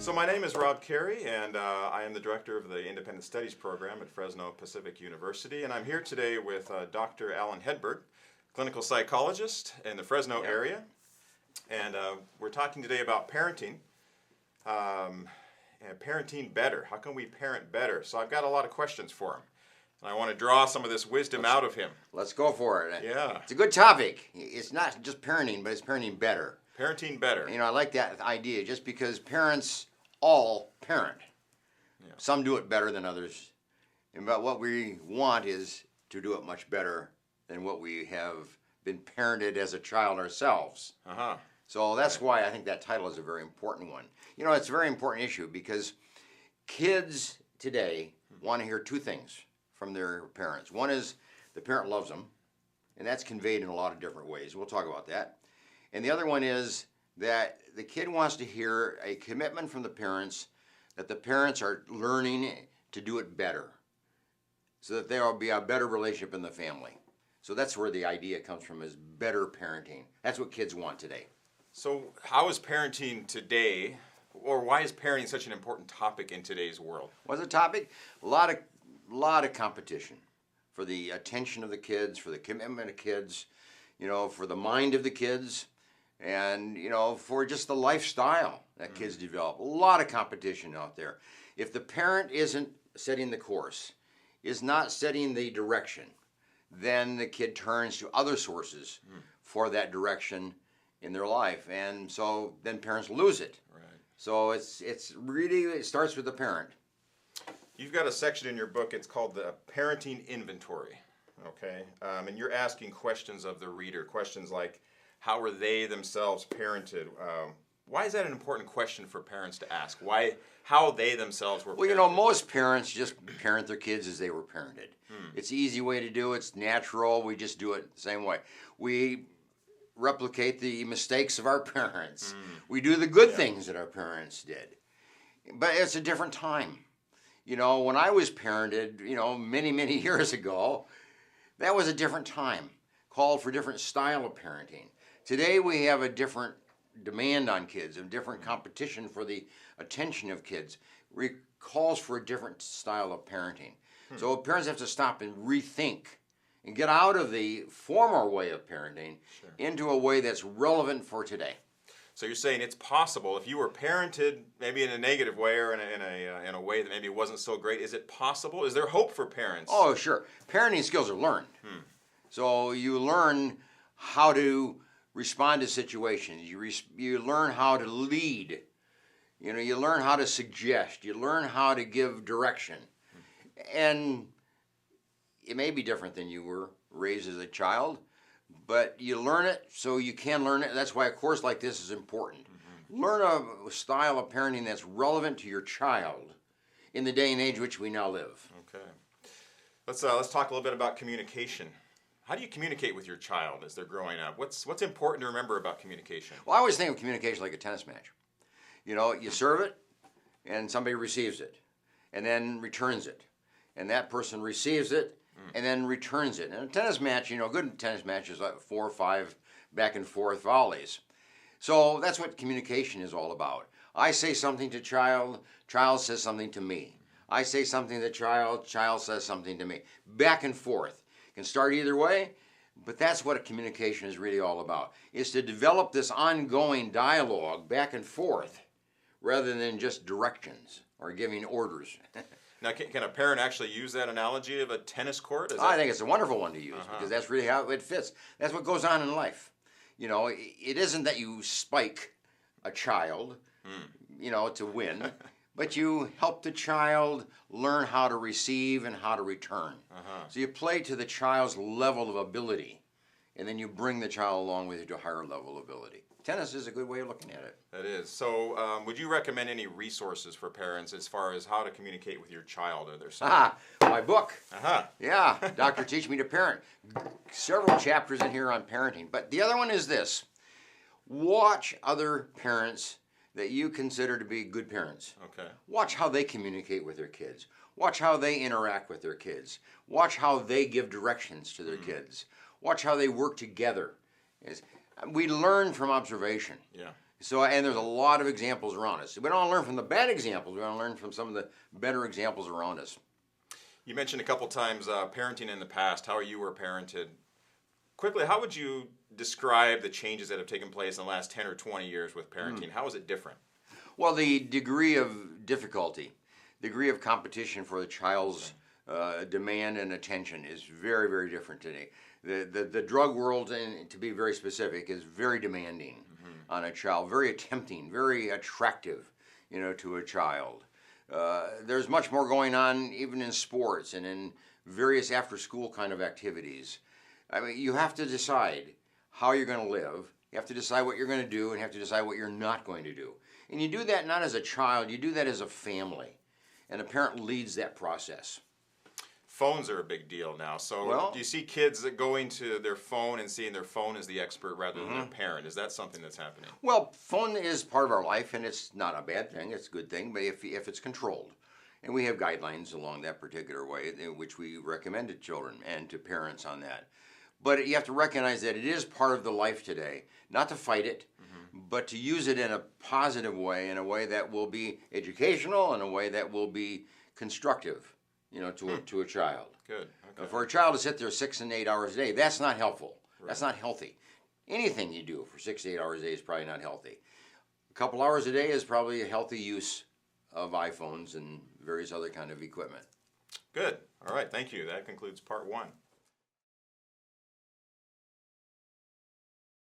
So my name is Rob Carey, and I am the director of the Independent Studies program at Fresno Pacific University, and I'm here today with Dr. Alan Hedberg, clinical psychologist in the Fresno area, and we're talking today about parenting, and parenting better. How can we parent better? So I've got a lot of questions for him, and I want to draw some of this wisdom out of him. Let's go for it. Yeah. It's a good topic. It's not just parenting, but it's parenting better. Parenting better. You know, I like that idea just because parents all parent. Yeah. Some do it better than others. But what we want is to do it much better than what we have been parented as a child ourselves. Uh-huh. So that's why I think that title is a very important one. You know, it's a very important issue because kids today want to hear two things from their parents. One is the parent loves them, and that's conveyed in a lot of different ways. We'll talk about that. And the other one is that the kid wants to hear a commitment from the parents that the parents are learning to do it better so that there will be a better relationship in the family. So that's where the idea comes from, is better parenting. That's what kids want today. So how is parenting today, or why is parenting such an important topic in today's world? What's the topic? A lot of competition for the attention of the kids, for the commitment of kids, you know, for the mind of the kids, and, you know, for just the lifestyle that kids develop. A lot of competition out there. If the parent isn't setting the course, is not setting the direction, then the kid turns to other sources for that direction in their life. And so then parents lose it. Right. So it's really, it starts with the parent. You've got a section in your book, it's called the Parenting Inventory, okay? And you're asking questions of the reader, questions like, how were they themselves parented? Why is that an important question for parents to ask? How they themselves were parented? Well, you know, most parents just parent their kids as they were parented. It's an easy way to do it. It's natural. We just do it the same way. We replicate the mistakes of our parents. We do the good things that our parents did. But it's a different time. You know, when I was parented, you know, many, many years ago, that was a different time. Called for a different style of parenting. Today we have a different demand on kids, a different competition for the attention of kids. Calls for a different style of parenting. So parents have to stop and rethink and get out of the former way of parenting into a way that's relevant for today. So you're saying it's possible, if you were parented maybe in a negative way or in a way that maybe wasn't so great, is it possible? Is there hope for parents? Oh, sure. Parenting skills are learned. So you learn how to respond to situations. You learn how to lead. You know, you learn how to suggest. You learn how to give direction. And it may be different than you were raised as a child, but you learn it so you can learn it. That's why a course like this is important. Learn a style of parenting that's relevant to your child in the day and age which we now live. Okay. Let's talk a little bit about communication. How do you communicate with your child as they're growing up? What's important to remember about communication? Well, I always think of communication like a tennis match. You know, you serve it, and somebody receives it, and then returns it. And that person receives it, and then returns it. And a tennis match, you know, a good tennis match is like 4 or 5 back and forth volleys. So that's what communication is all about. I say something to child says something to me. I say something to child says something to me. Back and forth. Can start either way, but that's what a communication is really all about, is to develop this ongoing dialogue back and forth rather than just directions or giving orders. Now, can a parent actually use that analogy of a tennis court? I think it's a wonderful one to use because that's really how it fits. That's what goes on in life. You know, it isn't that you spike a child, you know, to win. But you help the child learn how to receive and how to return. So you play to the child's level of ability, and then you bring the child along with you to a higher level of ability. Tennis is a good way of looking at it. That is. So would you recommend any resources for parents as far as how to communicate with your child or their son? My book. Uh-huh. Yeah, Dr. Teach Me to Parent. Several chapters in here on parenting. But the other one is this. Watch other parents that you consider to be good parents. Okay. Watch how they communicate with their kids. Watch how they interact with their kids. Watch how they give directions to their kids. Watch how they work together. We learn from observation. Yeah. So, and there's a lot of examples around us. We don't learn from the bad examples. We don't learn from some of the better examples around us. You mentioned a couple times parenting in the past, how you were parented. Quickly, how would you describe the changes that have taken place in the last 10 or 20 years with parenting? How is it different? Well, the degree of difficulty, degree of competition for the child's demand and attention is very, very different today. The drug world, and to be very specific, is very demanding on a child, very tempting, very attractive, to a child. There's much more going on even in sports and in various after-school kind of activities. I mean, you have to decide how you're going to live. You have to decide what you're going to do, and you have to decide what you're not going to do. And you do that not as a child, you do that as a family. And a parent leads that process. Phones are a big deal now. So do you see kids that going to their phone and seeing their phone as the expert rather than their parent? Is that something that's happening? Well, phone is part of our life, and it's not a bad thing. It's a good thing, but if it's controlled. And we have guidelines along that particular way, which we recommend to children and to parents on that. But you have to recognize that it is part of the life today, not to fight it, but to use it in a positive way, in a way that will be educational, in a way that will be constructive, to a child. Good. Okay. For a child to sit there 6 and 8 hours a day, that's not helpful. Right. That's not healthy. Anything you do for 6 to 8 hours a day is probably not healthy. A couple hours a day is probably a healthy use of iPhones and various other kind of equipment. Good. All right. Thank you. That concludes part 1.